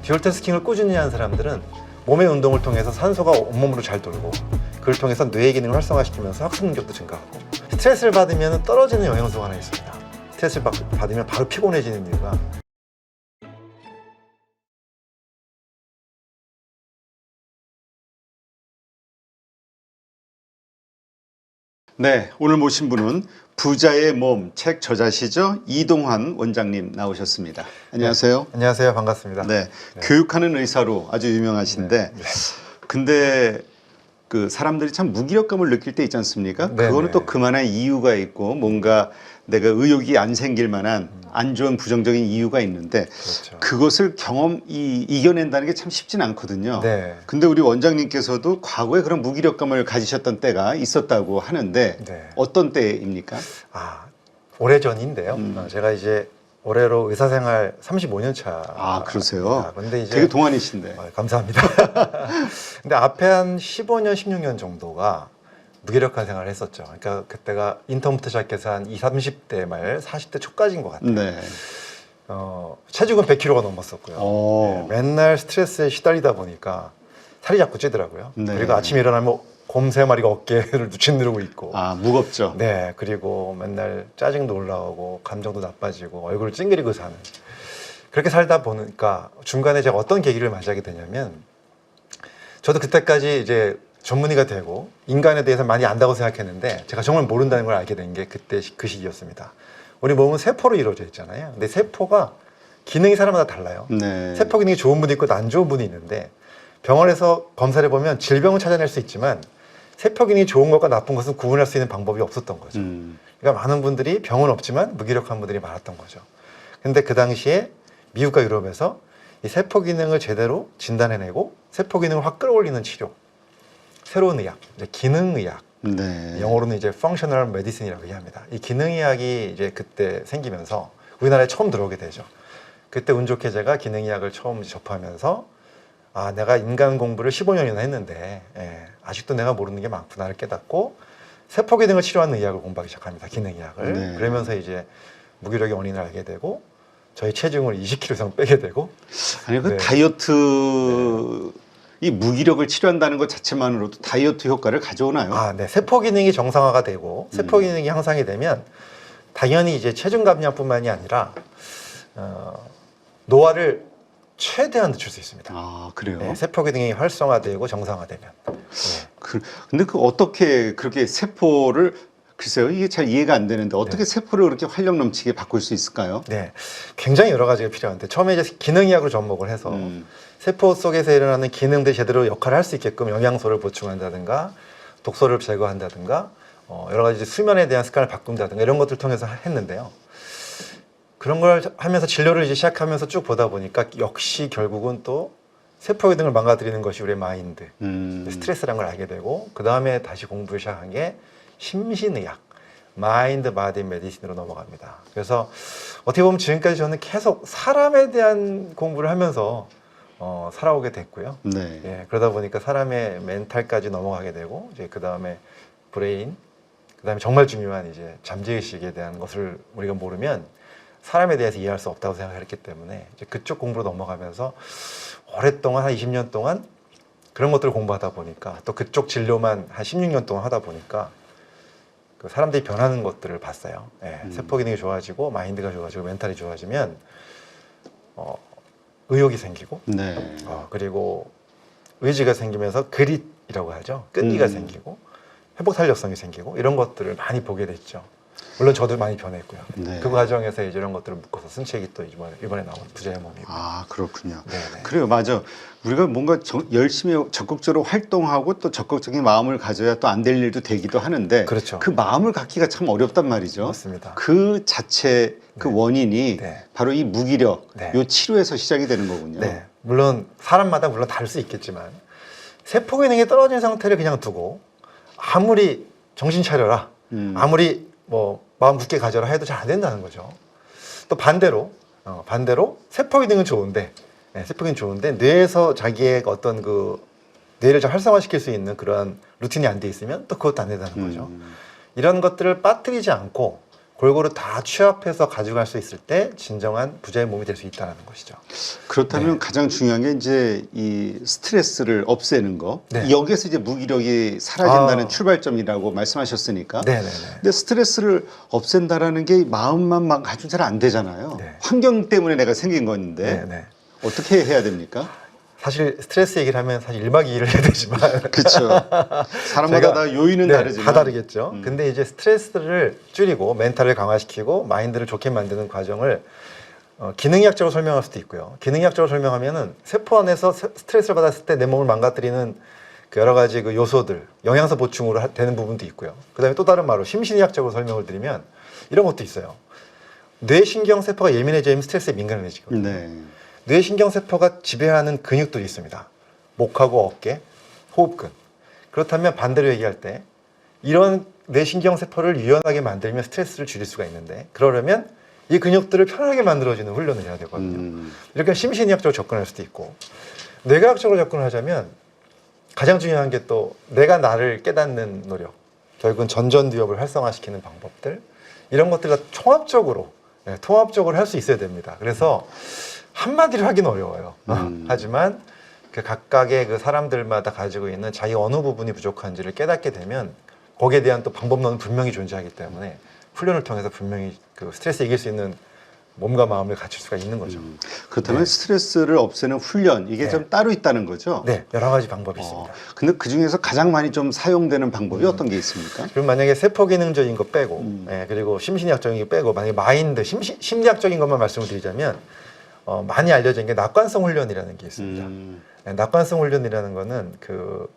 듀얼태스킹을 꾸준히 하는 사람들은 몸의 운동을 통해서 산소가 온몸으로 잘 돌고 그걸 통해서 뇌의 기능을 활성화시키면서 학습 능력도 증가하고 스트레스를 받으면 떨어지는 영양소가 하나 있습니다. 스트레스를 받으면 바로 피곤해지는 이유가 네, 오늘 모신 분은 부자의 몸 책 저자시죠? 이동환 원장님 나오셨습니다. 안녕하세요. 네, 안녕하세요. 반갑습니다. 네, 교육하는 의사로 아주 유명하신데 근데 그 사람들이 참 무기력감을 느낄 때 있지 않습니까? 그거는 또 그만한 이유가 있고 뭔가 내가 의욕이 안 생길 만한 안 좋은 부정적인 이유가 있는데 그것을 이겨낸다는 게 참 쉽진 않거든요. 근데 우리 원장님께서도 과거에 그런 무기력감을 가지셨던 때가 있었다고 하는데 어떤 때입니까? 오래전인데요. 제가 이제 올해로 의사생활 35년 차. 그러세요? 근데 이제 되게 동안이신데. 감사합니다. 근데 앞에 한 15년, 16년 정도가 무기력한 생활을 했었죠. 그러니까 그때가 인턴부터 시작해서 한 20, 30대 말 40대 초까지인 것 같아요. 네. 체중은 100kg가 넘었었고요. 맨날 스트레스에 시달리다 보니까 살이 자꾸 찌더라고요. 그리고 아침에 일어나면 곰 3마리가 어깨를 누친누르고 있고. 무겁죠. 네, 그리고 맨날 짜증도 올라오고 감정도 나빠지고 얼굴을 찡그리고 사는. 그렇게 살다 보니까 중간에 제가 어떤 계기를 맞이하게 되냐면 저도 그때까지 이제 전문의가 되고 인간에 대해서 많이 안다고 생각했는데 제가 정말 모른다는 걸 알게 된 게 그때 그 시기였습니다. 우리 몸은 세포로 이루어져 있잖아요. 근데 세포가 기능이 사람마다 달라요. 세포 기능이 좋은 분이 있고 안 좋은 분이 있는데 병원에서 검사를 해보면 질병은 찾아낼 수 있지만 세포 기능이 좋은 것과 나쁜 것은 구분할 수 있는 방법이 없었던 거죠. 그러니까 많은 분들이 병은 없지만 무기력한 분들이 많았던 거죠. 근데 그 당시에 미국과 유럽에서 이 세포 기능을 제대로 진단해내고 세포 기능을 확 끌어올리는 치료, 새로운 의학, 기능의학, 영어로는 이제 functional medicine이라고 얘기합니다. 이 기능의학이 이제 그때 생기면서 우리나라에 처음 들어오게 되죠. 그때 운 좋게 제가 기능의학을 처음 접하면서 내가 인간 공부를 15년이나 했는데 아직도 내가 모르는 게 많구나를 깨닫고 세포 기능을 치료하는 의학을 공부하기 시작합니다. 기능의학을. 그러면서 이제 무기력의 원인을 알게 되고 저희 체중을 20kg 이상 빼게 되고. 아니 그 다이어트 이 무기력을 치료한다는 것 자체만으로도 다이어트 효과를 가져오나요? 네. 세포 기능이 정상화가 되고 세포 기능이 향상이 되면 당연히 이제 체중 감량뿐만이 아니라 노화를 최대한 늦출 수 있습니다. 그래요? 세포 기능이 활성화되고 정상화되면. 근데 어떻게 그렇게 세포를 글쎄요, 이게 잘 이해가 안 되는데 어떻게 세포를 그렇게 활력 넘치게 바꿀 수 있을까요? 굉장히 여러 가지가 필요한데 처음에 이제 기능의학으로 접목을 해서 세포 속에서 일어나는 기능들이 제대로 역할을 할 수 있게끔 영양소를 보충한다든가 독소를 제거한다든가 여러 가지 수면에 대한 습관을 바꾼다든가 이런 것들을 통해서 했는데요. 그런 걸 하면서 진료를 이제 시작하면서 쭉 보다 보니까 역시 결국은 또 세포 기능을 망가뜨리는 것이 우리의 마인드, 스트레스라는 걸 알게 되고 그 다음에 다시 공부를 시작한 게 심신의학, 마인드 바디 메디신으로 넘어갑니다. 그래서 어떻게 보면 지금까지 저는 계속 사람에 대한 공부를 하면서 살아오게 됐고요. 그러다 보니까 사람의 멘탈까지 넘어가게 되고 이제 그 다음에 브레인, 그 다음에 정말 중요한 이제 잠재의식에 대한 것을 우리가 모르면 사람에 대해서 이해할 수 없다고 생각했기 때문에 이제 그쪽 공부로 넘어가면서 오랫동안 한 20년 동안 그런 것들을 공부하다 보니까 또 그쪽 진료만 한 16년 동안 하다 보니까 그 사람들이 변하는 것들을 봤어요. 세포 기능이 좋아지고 마인드가 좋아지고 멘탈이 좋아지면 의욕이 생기고 그리고 의지가 생기면서 그릿이라고 하죠. 끈기가 생기고 회복 탄력성이 생기고 이런 것들을 많이 보게 됐죠. 물론 저도 많이 변했고요. 그 과정에서 이제 이런 것들을 묶어서 쓴 책이 또 이번에 나온 부자의 몸이고. 그렇군요. 그래요, 맞아. 우리가 뭔가 열심히 적극적으로 활동하고 또 적극적인 마음을 가져야 또 안 될 일도 되기도 하는데 그 마음을 갖기가 참 어렵단 말이죠. 맞습니다. 그 자체 그 원인이 바로 이 무기력, 요 치료에서 시작이 되는 거군요. 물론 사람마다 물론 다를 수 있겠지만 세포 기능이 떨어진 상태를 그냥 두고 아무리 정신 차려라, 아무리 마음 굳게 가져라 해도 잘 안 된다는 거죠. 또 반대로 세포 기능은 좋은데 세포 기능 좋은데 뇌에서 자기의 어떤 그 뇌를 좀 활성화시킬 수 있는 그런 루틴이 안 돼 있으면 또 그것도 안 된다는 거죠. 이런 것들을 빠뜨리지 않고 골고루 다 취합해서 가져갈 수 있을 때 진정한 부자의 몸이 될 수 있다는 것이죠. 그렇다면 네. 가장 중요한 게 이제 이 스트레스를 없애는 거. 네. 여기에서 이제 무기력이 사라진다는 아. 출발점이라고 말씀하셨으니까. 네네네. 근데 스트레스를 없앤다라는 게 마음만 막 가지고 잘 안 되잖아요. 네. 환경 때문에 내가 생긴 건데 네네. 어떻게 해야 됩니까? 사실 스트레스 얘기를 하면 사실 1박 2일을 해야 되지만 그렇죠. 사람마다 제가- 다 요인은 네, 다르지만 다 다르겠죠. 근데 이제 스트레스를 줄이고 멘탈을 강화시키고 마인드를 좋게 만드는 과정을 기능의학적으로 설명할 수도 있고요. 기능의학적으로 설명하면은 세포 안에서 스트레스를 받았을 때 내 몸을 망가뜨리는 그 여러 가지 그 요소들, 영양소 보충으로 되는 부분도 있고요. 그다음에 또 다른 말로 심신의학적으로 설명을 드리면 이런 것도 있어요. 뇌신경 세포가 예민해지면 스트레스에 민감해지거든요. 네. 뇌신경 세포가 지배하는 근육들이 있습니다. 목하고 어깨, 호흡근. 그렇다면 반대로 얘기할 때 이런 뇌신경 세포를 유연하게 만들면 스트레스를 줄일 수가 있는데 그러려면 이 근육들을 편하게 만들어주는 훈련을 해야 되거든요. 이렇게 심신의학적으로 접근할 수도 있고 뇌과학적으로 접근을 하자면 가장 중요한 게 또 내가 나를 깨닫는 노력, 결국은 전전두엽을 활성화시키는 방법들 이런 것들과 통합적으로 할 수 있어야 됩니다. 그래서 한마디로 하기는 어려워요. 하지만 그 각각의 그 사람들마다 가지고 있는 자기 어느 부분이 부족한지를 깨닫게 되면 거기에 대한 또 방법론은 분명히 존재하기 때문에 훈련을 통해서 분명히 그 스트레스 이길 수 있는 몸과 마음을 갖출 수가 있는 거죠. 그렇다면 스트레스를 없애는 훈련 이게 네. 좀 따로 있다는 거죠? 네, 여러 가지 방법이 있습니다. 근데 그 중에서 가장 많이 좀 사용되는 방법이 어떤 게 있습니까? 그럼 만약에 세포 기능적인 거 빼고, 그리고 심신의학적인 거 빼고, 만약에 마인드, 심리학적인 것만 말씀을 드리자면, 많이 알려진 게 낙관성 훈련이라는 게 있습니다. 네, 낙관성 훈련이라는 거는 그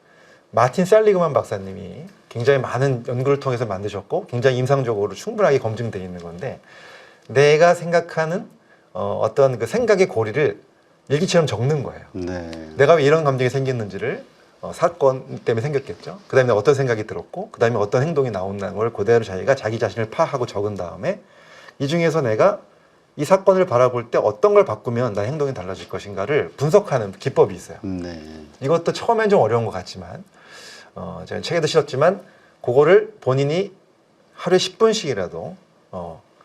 마틴 셀리그만 박사님이 굉장히 많은 연구를 통해서 만드셨고, 굉장히 임상적으로 충분하게 검증되어 있는 건데, 내가 생각하는 어떤 그 생각의 고리를 일기처럼 적는 거예요. 네. 내가 왜 이런 감정이 생겼는지를 사건 때문에 생겼겠죠. 그 다음에 어떤 생각이 들었고, 그 다음에 어떤 행동이 나온다는 걸 그대로 자기가 자기 자신을 파악하고 적은 다음에 이 중에서 내가 이 사건을 바라볼 때 어떤 걸 바꾸면 나의 행동이 달라질 것인가를 분석하는 기법이 있어요. 네. 이것도 처음엔 좀 어려운 것 같지만 제가 책에도 실었지만 그거를 본인이 하루에 10분씩이라도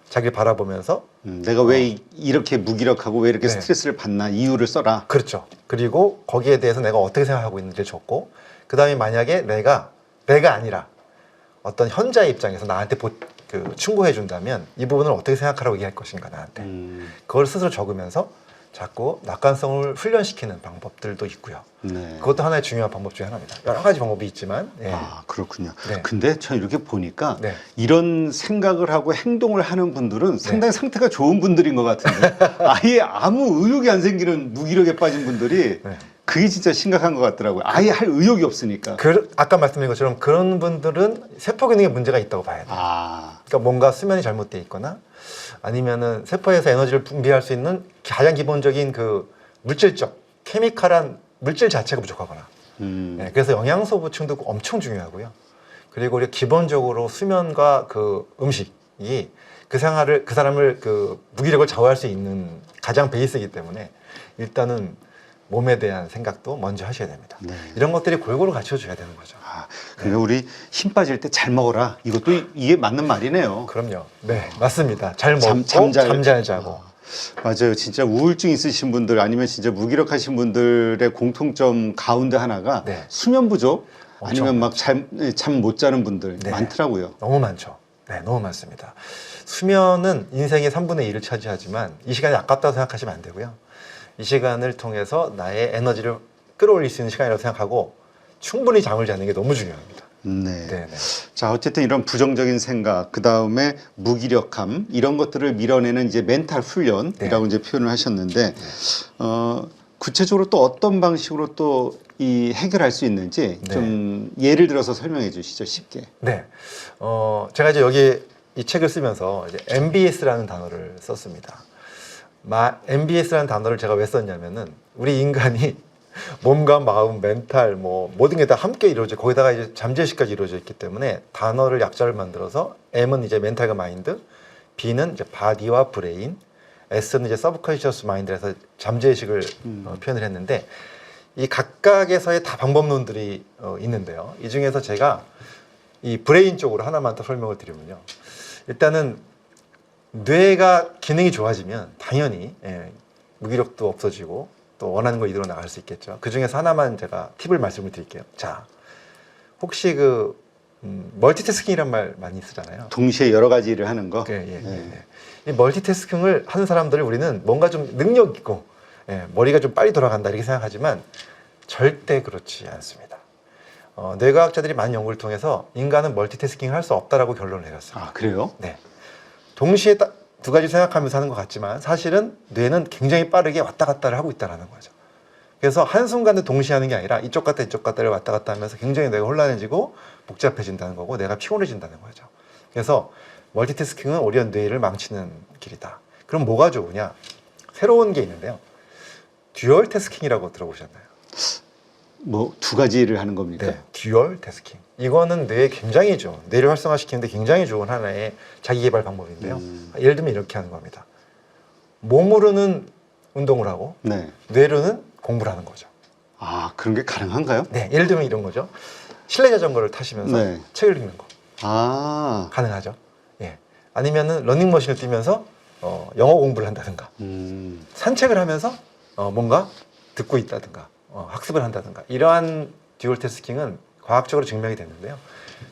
자기를 바라보면서 내가 왜 이렇게 무기력하고 왜 이렇게 네. 스트레스를 받나 이유를 써라. 그렇죠. 그리고 거기에 대해서 내가 어떻게 생각하고 있는지를 적고 그 다음에 만약에 내가 아니라 어떤 현자의 입장에서 나한테 충고해 준다면 이 부분을 어떻게 생각하라고 얘기할 것인가 나한테 그걸 스스로 적으면서 자꾸 낙관성을 훈련시키는 방법들도 있고요. 네. 그것도 하나의 중요한 방법 중에 하나입니다. 여러 가지 방법이 있지만 예. 아, 그렇군요. 네. 근데 전 이렇게 보니까 네. 이런 생각을 하고 행동을 하는 분들은 상당히 상태가 좋은 분들인 것 같은데 아예 아무 의욕이 안 생기는 무기력에 빠진 분들이 네. 그게 진짜 심각한 것 같더라고요. 아예 할 의욕이 없으니까. 아까 말씀드린 것처럼 그런 분들은 세포 기능에 문제가 있다고 봐야 돼요. 아, 그러니까 뭔가 수면이 잘못되어 있거나 아니면은 세포에서 에너지를 분비할 수 있는 가장 기본적인 그 물질적 케미칼한 물질 자체가 부족하거나 네, 그래서 영양소 보충도 엄청 중요하고요. 그리고 우리 기본적으로 수면과 그 음식이 그 사람을 그 무기력을 좌우할 수 있는 가장 베이스이기 때문에 일단은 몸에 대한 생각도 먼저 하셔야 됩니다. 네. 이런 것들이 골고루 갖춰줘야 되는 거죠. 아, 그러니까 우리 힘 빠질 때 잘 먹어라. 이것도 이게 맞는 말이네요. 그럼요. 네, 맞습니다. 잘 먹고 잠 잠 잘 자고. 맞아요. 진짜 우울증 있으신 분들 아니면 진짜 무기력하신 분들의 공통점 가운데 하나가 네. 수면 부족 엄청 아니면 막 잠 못 자는 분들 네. 많더라고요. 너무 많죠. 네, 너무 많습니다. 수면은 인생의 3분의 1을 차지하지만 이 시간이 아깝다고 생각하시면 안 되고요. 이 시간을 통해서 나의 에너지를 끌어올릴 수 있는 시간이라고 생각하고 충분히 잠을 자는 게 너무 중요합니다. 네. 네, 네. 자, 어쨌든 이런 부정적인 생각, 그 다음에 무기력함 이런 것들을 밀어내는 이제 멘탈 훈련이라고 네. 이제 표현을 하셨는데 구체적으로 또 어떤 방식으로 또 이 해결할 수 있는지 네. 좀 예를 들어서 설명해 주시죠, 쉽게. 네. 제가 이제 여기 이 책을 쓰면서 이제 MBS라는 단어를 썼습니다. MBS라는 단어를 제가 왜 썼냐면은 우리 인간이 몸과 마음, 멘탈, 뭐 모든 게 다 함께 이루어져 거기다가 이제 잠재의식까지 이루어져 있기 때문에 단어를 약자를 만들어서 M은 이제 멘탈과 마인드, B는 이제 바디와 브레인, S는 이제 서브컨셔스 마인드에서 잠재의식을 표현을 했는데 이 각각에서의 다 방법론들이 있는데요. 이 중에서 제가 이 브레인 쪽으로 하나만 더 설명을 드리면요. 일단은 뇌가 기능이 좋아지면 당연히 무기력도 없어지고 또 원하는 거 이대로 나갈 수 있겠죠. 그 중에서 하나만 제가 팁을 말씀을 드릴게요. 자, 혹시 그 멀티태스킹이란 말 많이 쓰잖아요. 동시에 여러 가지 일을 하는 거. 이 멀티태스킹을 하는 사람들을 우리는 뭔가 좀 능력 있고 머리가 좀 빨리 돌아간다 이렇게 생각하지만 절대 그렇지 않습니다. 뇌과학자들이 많은 연구를 통해서 인간은 멀티태스킹을 할 수 없다라고 결론을 내렸어요. 아, 그래요? 네. 동시에 두 가지 생각하면서 하는 것 같지만 사실은 뇌는 굉장히 빠르게 왔다 갔다를 하고 있다는 거죠. 그래서 한순간에 동시에 하는 게 아니라 이쪽 갔다 이쪽 갔다를 왔다 갔다 하면서 굉장히 뇌가 혼란해지고 복잡해진다는 거고 뇌가 피곤해진다는 거죠. 그래서 멀티태스킹은 오히려 뇌를 망치는 길이다. 그럼 뭐가 좋으냐? 새로운 게 있는데요. 듀얼 태스킹이라고 들어보셨나요? 뭐 두 가지 일을 하는 겁니까? 네, 듀얼 태스킹. 이거는 뇌에 굉장히 좋은, 뇌를 활성화시키는데 굉장히 좋은 하나의 자기개발 방법인데요. 예를 들면 이렇게 하는 겁니다. 몸으로는 운동을 하고 네. 뇌로는 공부를 하는 거죠. 아, 그런 게 가능한가요? 네, 예를 들면 이런 거죠. 실내 자전거를 타시면서 네. 책을 읽는 거 아, 가능하죠. 예. 아니면은 러닝머신을 뛰면서 영어 공부를 한다든가 산책을 하면서 뭔가 듣고 있다든가 학습을 한다든가 이러한 듀얼 태스킹은 과학적으로 증명이 됐는데요.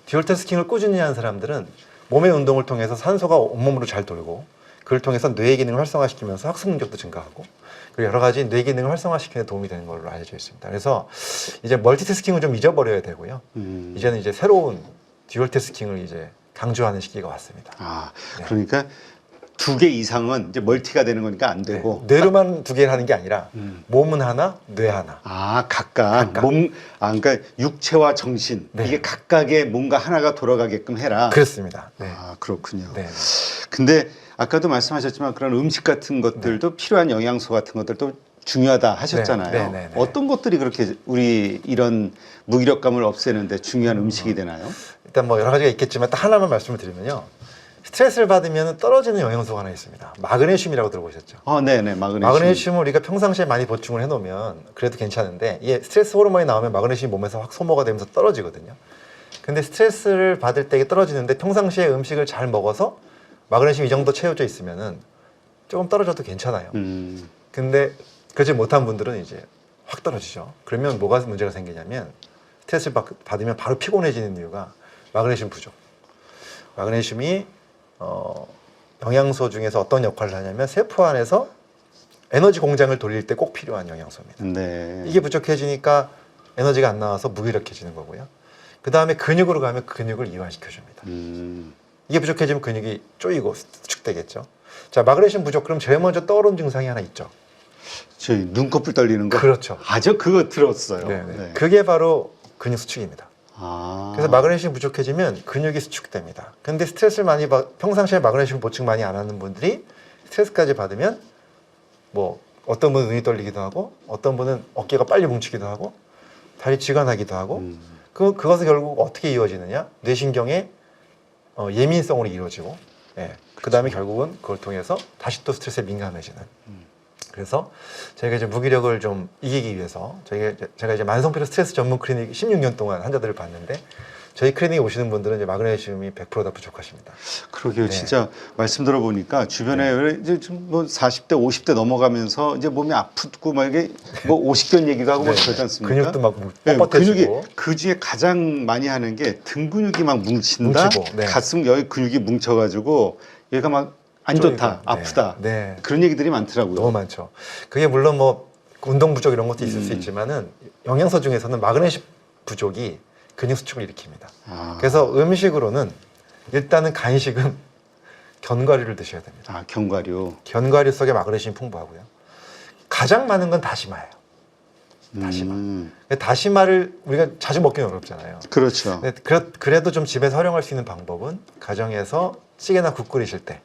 듀얼 태스킹을 꾸준히 하는 사람들은 몸의 운동을 통해서 산소가 온몸으로 잘 돌고 그걸 통해서 뇌의 기능을 활성화시키면서 학습 능력도 증가하고 그리고 여러 가지 뇌 기능을 활성화시키는 데 도움이 되는 걸로 알려져 있습니다. 그래서 이제 멀티태스킹을 좀 잊어버려야 되고요. 이제는 이제 새로운 듀얼 태스킹을 이제 강조하는 시기가 왔습니다. 아, 네. 그러니까 두 개 이상은 이제 멀티가 되는 거니까 안 되고. 네. 뇌로만 두 개를 하는 게 아니라 몸은 하나, 뇌 하나. 아, 각각. 그러니까 육체와 정신. 네. 이게 각각의 뭔가 하나가 돌아가게끔 해라. 그렇습니다. 네. 아, 그렇군요. 네. 근데 아까도 말씀하셨지만 그런 음식 같은 것들도 필요한 영양소 같은 것들도 중요하다 하셨잖아요. 네, 네, 네, 네. 어떤 것들이 그렇게 우리 이런 무기력감을 없애는데 중요한 음식이 되나요? 일단 뭐 여러 가지가 있겠지만 딱 하나만 말씀을 드리면요. 스트레스를 받으면 떨어지는 영양소가 하나 있습니다. 마그네슘이라고 들어보셨죠? 아, 네네, 마그네슘. 마그네슘을 우리가 평상시에 많이 보충을 해놓으면 그래도 괜찮은데 이게 스트레스 호르몬이 나오면 마그네슘이 몸에서 확 소모가 되면서 떨어지거든요. 근데 스트레스를 받을 때 이게 떨어지는데 평상시에 음식을 잘 먹어서 마그네슘 이 정도 채워져 있으면은 조금 떨어져도 괜찮아요. 근데 그러지 못한 분들은 이제 확 떨어지죠. 그러면 뭐가 문제가 생기냐면 스트레스를 받으면 바로 피곤해지는 이유가 마그네슘 부족. 마그네슘이 영양소 중에서 어떤 역할을 하냐면 세포 안에서 에너지 공장을 돌릴 때 꼭 필요한 영양소입니다. 네. 이게 부족해지니까 에너지가 안 나와서 무기력해지는 거고요. 그 다음에 근육으로 가면 근육을 이완시켜줍니다. 이게 부족해지면 근육이 쪼이고 수축되겠죠. 자, 마그네슘 부족 그럼 제일 먼저 떠오르는 증상이 하나 있죠. 저희 눈꺼풀 떨리는 거. 그렇죠. 아저 그거 들었어요. 네네. 네. 그게 바로 근육 수축입니다. 아. 그래서 마그네슘 부족해지면 근육이 수축됩니다. 근데 스트레스를 많이 평상시에 마그네슘 보충 많이 안 하는 분들이 스트레스까지 받으면 뭐 어떤 분은 눈이 떨리기도 하고 어떤 분은 어깨가 빨리 뭉치기도 하고 다리 쥐가 나기도 하고 그것은 결국 어떻게 이루어지느냐? 뇌신경의 예민성으로 이루어지고 그 다음에 결국은 그걸 통해서 다시 또 스트레스에 민감해지는 그래서 저희가 이제 무기력을 좀 이기기 위해서 제가 이제 만성피로 스트레스 전문 클리닉 16년 동안 환자들을 봤는데 저희 클리닉에 오시는 분들은 이제 마그네슘이 100% 다 부족하십니다. 그러게요. 네. 진짜 말씀 들어보니까 주변에 이제 좀 뭐 40대, 50대 넘어가면서 이제 몸이 아프고 막 이게 뭐 오십견 얘기도 하고 막 그러지 않습니까? 근육도 막 네, 뻣뻣해지고 근육이 그 중에 가장 많이 하는 게 등 근육이 막 뭉친다. 뭉치고, 네. 가슴 여기 근육이 뭉쳐가지고 얘가 막 안 좋다, 쪼이고, 아프다. 네. 그런 얘기들이 많더라고요. 너무 많죠. 그게 물론 뭐 운동 부족 이런 것도 있을 수 있지만은 영양소 중에서는 마그네슘 부족이 근육 수축을 일으킵니다. 아. 그래서 음식으로는 일단은 간식은 견과류를 드셔야 됩니다. 아, 견과류. 견과류 속에 마그네슘이 풍부하고요. 가장 많은 건 다시마예요. 다시마. 다시마를 우리가 자주 먹기는 어렵잖아요. 그렇죠. 근데 그래도 좀 집에서 활용할 수 있는 방법은 가정에서 찌개나 국 끓이실 때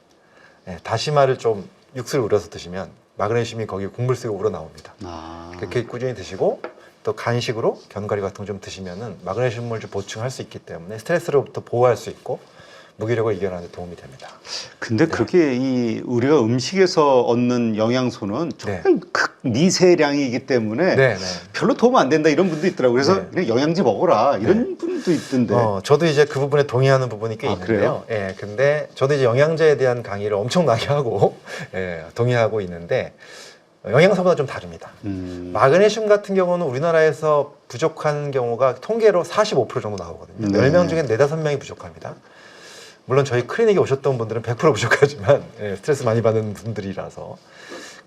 다시마를 좀 육수를 우려서 드시면 마그네슘이 거기 국물 속에 우러나옵니다. 아. 그렇게 꾸준히 드시고 또 간식으로 견과류 같은 거 좀 드시면은 마그네슘을 좀 보충할 수 있기 때문에 스트레스로부터 보호할 수 있고 무기력을 이겨내는 데 도움이 됩니다. 근데 그렇게 이 우리가 음식에서 얻는 영양소는 정말 미세량이기 때문에 네, 네. 별로 도움 안 된다 이런 분도 있더라고요. 그래서 네. 그냥 영양제 먹어라 이런 분도 있던데. 저도 이제 그 부분에 동의하는 부분이 꽤 아, 있는데요. 예, 근데 저도 이제 영양제에 대한 강의를 엄청나게 하고 예, 동의하고 있는데 영양소보다 좀 다릅니다. 마그네슘 같은 경우는 우리나라에서 부족한 경우가 통계로 45% 정도 나오거든요. 네. 10명 중에 4, 5명이 부족합니다. 물론 저희 클리닉에 오셨던 분들은 100% 부족하지만 예, 스트레스 많이 받는 분들이라서.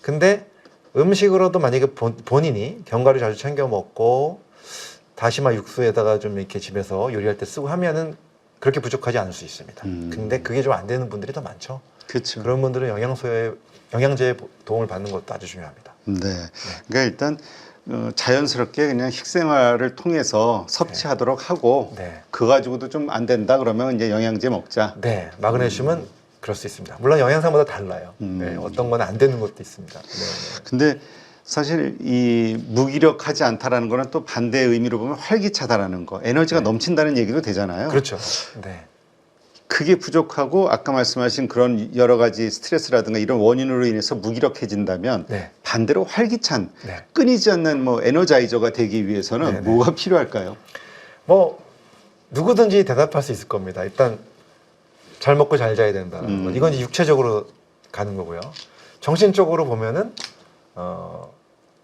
근데 음식으로도 만약에 본인이 견과류 자주 챙겨 먹고 다시마 육수에다가 좀 이렇게 집에서 요리할 때 쓰고 하면은 그렇게 부족하지 않을 수 있습니다. 근데 그게 좀 안 되는 분들이 더 많죠. 그렇죠. 그런 분들은 영양제의 도움을 받는 것도 아주 중요합니다. 네. 그러니까 일단 자연스럽게 그냥 식생활을 통해서 섭취하도록 하고 네. 그거 가지고도 좀 안 된다 그러면 이제 영양제 먹자. 네, 마그네슘은 그럴 수 있습니다. 물론 영양사마다 달라요. 네, 어떤 건 안 되는 것도 있습니다. 네. 근데 사실 이 무기력하지 않다라는 거는 또 반대의 의미로 보면 활기차다라는 거, 에너지가 넘친다는 얘기도 되잖아요. 그렇죠. 네. 그게 부족하고 아까 말씀하신 그런 여러 가지 스트레스라든가 이런 원인으로 인해서 무기력해진다면 네. 반대로 활기찬 네. 끊이지 않는 뭐 에너자이저가 되기 위해서는 네네. 뭐가 필요할까요? 뭐 누구든지 대답할 수 있을 겁니다. 일단 잘 먹고 잘 자야 된다는 거. 이건 이제 육체적으로 가는 거고요. 정신적으로 보면은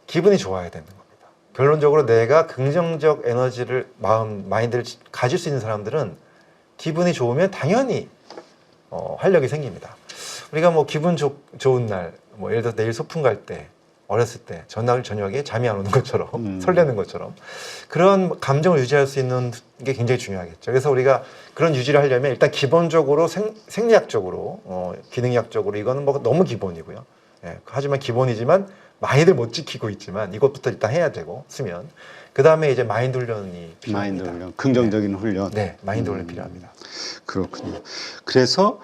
기분이 좋아야 되는 겁니다. 결론적으로 내가 긍정적 에너지를 마인드를 가질 수 있는 사람들은 기분이 좋으면 당연히 활력이 생깁니다. 우리가 뭐 기분 좋은 날, 뭐 예를 들어 내일 소풍 갈 때, 어렸을 때 전날 저녁에 잠이 안 오는 것처럼 설레는 것처럼 그런 감정을 유지할 수 있는 게 굉장히 중요하겠죠. 그래서 우리가 그런 유지를 하려면 일단 기본적으로 생리학적으로 기능학적으로 이거는 뭐 너무 기본이고요. 예, 하지만 기본이지만 많이들 못 지키고 있지만 이것부터 일단 해야 되고 수면. 그 다음에 이제 마인드 훈련이 필요합니다. 마인드 훈련, 긍정적인 훈련. 네, 마인드 훈련 필요합니다. 그렇군요. 그래서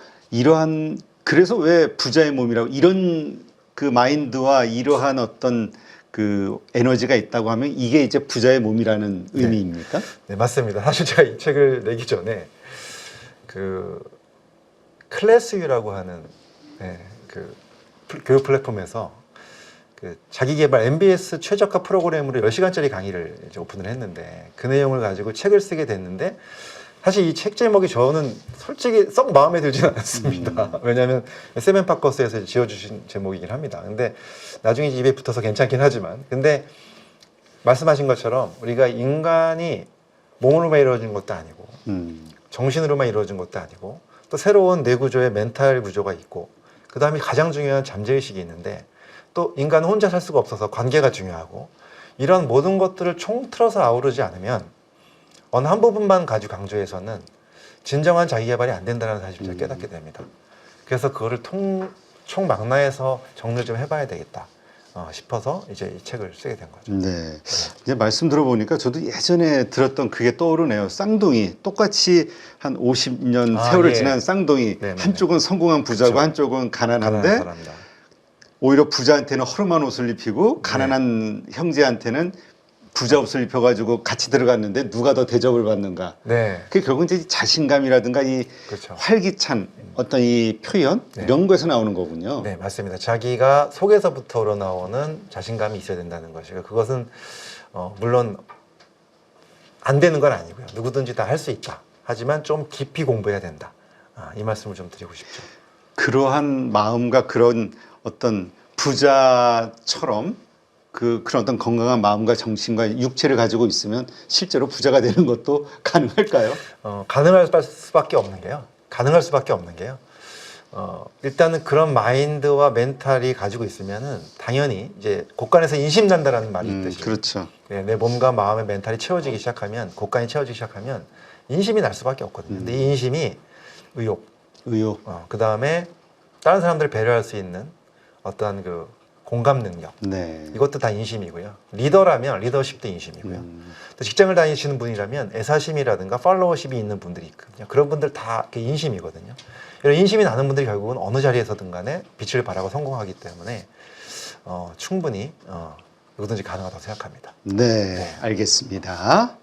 그래서 왜 부자의 몸이라고 이런 그 마인드와 이러한 어떤 그 에너지가 있다고 하면 이게 이제 부자의 몸이라는 의미입니까? 네, 맞습니다. 사실 제가 이 책을 내기 전에 그 클래스유라고 하는 그 교육 플랫폼에서 그 자기개발 MBS 최저가 프로그램으로 10시간짜리 강의를 이제 오픈을 했는데 그 내용을 가지고 책을 쓰게 됐는데 사실 이 책 제목이 저는 솔직히 썩 마음에 들지는 않습니다. 왜냐하면 세븐파커스에서 지어주신 제목이긴 합니다. 근데 나중에 입에 붙어서 괜찮긴 하지만 근데 말씀하신 것처럼 우리가 인간이 몸으로만 이루어진 것도 아니고 정신으로만 이루어진 것도 아니고 또 새로운 뇌구조의 멘탈 구조가 있고 그 다음에 가장 중요한 잠재의식이 있는데 또 인간은 혼자 살 수가 없어서 관계가 중요하고 이런 모든 것들을 총틀어서 아우르지 않으면 어느 한 부분만 가지고 강조해서는 진정한 자기개발이 안 된다는 사실을 제가 깨닫게 됩니다. 그래서 그거를 총망라해서 정리를 좀 해봐야 되겠다 싶어서 이제 이 책을 쓰게 된 거죠. 네. 이제 말씀 들어보니까 저도 예전에 들었던 그게 떠오르네요. 쌍둥이. 똑같이 한 50년 세월을 예. 지난 쌍둥이. 네네네. 한쪽은 성공한 부자고 그렇죠. 한쪽은 가난한데 가난한 사람이다. 오히려 부자한테는 허름한 옷을 입히고 가난한 형제한테는 부자 옷을 입혀가지고 같이 들어갔는데 누가 더 대접을 받는가. 네. 그게 결국은 이제 자신감이라든가 이 그렇죠. 활기찬 어떤 이 표현 이런 거에서 나오는 거군요. 네, 맞습니다. 자기가 속에서부터 우러나오는 자신감이 있어야 된다는 것이고 그것은 물론 안 되는 건 아니고요. 누구든지 다 할 수 있다. 하지만 좀 깊이 공부해야 된다. 이 말씀을 좀 드리고 싶죠. 그러한 마음과 그런 어떤 부자처럼 그런 어떤 건강한 마음과 정신과 육체를 가지고 있으면 실제로 부자가 되는 것도 가능할까요? 가능할 수밖에 없는 게요. 일단은 그런 마인드와 멘탈이 가지고 있으면은 당연히 이제 곳간에서 인심 난다라는 말이 있듯이 그렇죠. 네, 내 몸과 마음의 멘탈이 채워지기 시작하면 곳간이 채워지기 시작하면 인심이 날 수밖에 없거든요. 근데 이 인심이 의욕, 그 다음에 다른 사람들을 배려할 수 있는 어떠한 그 공감 능력, 네. 이것도 다 인심이고요. 리더라면 리더십도 인심이고요. 또 직장을 다니시는 분이라면 애사심이라든가 팔로워십이 있는 분들이 있거든요. 그런 분들 다 인심이거든요. 이런 인심이 나는 분들이 결국은 어느 자리에서든 간에 빛을 발하고 성공하기 때문에 충분히 누구든지 가능하다고 생각합니다. 네, 알겠습니다.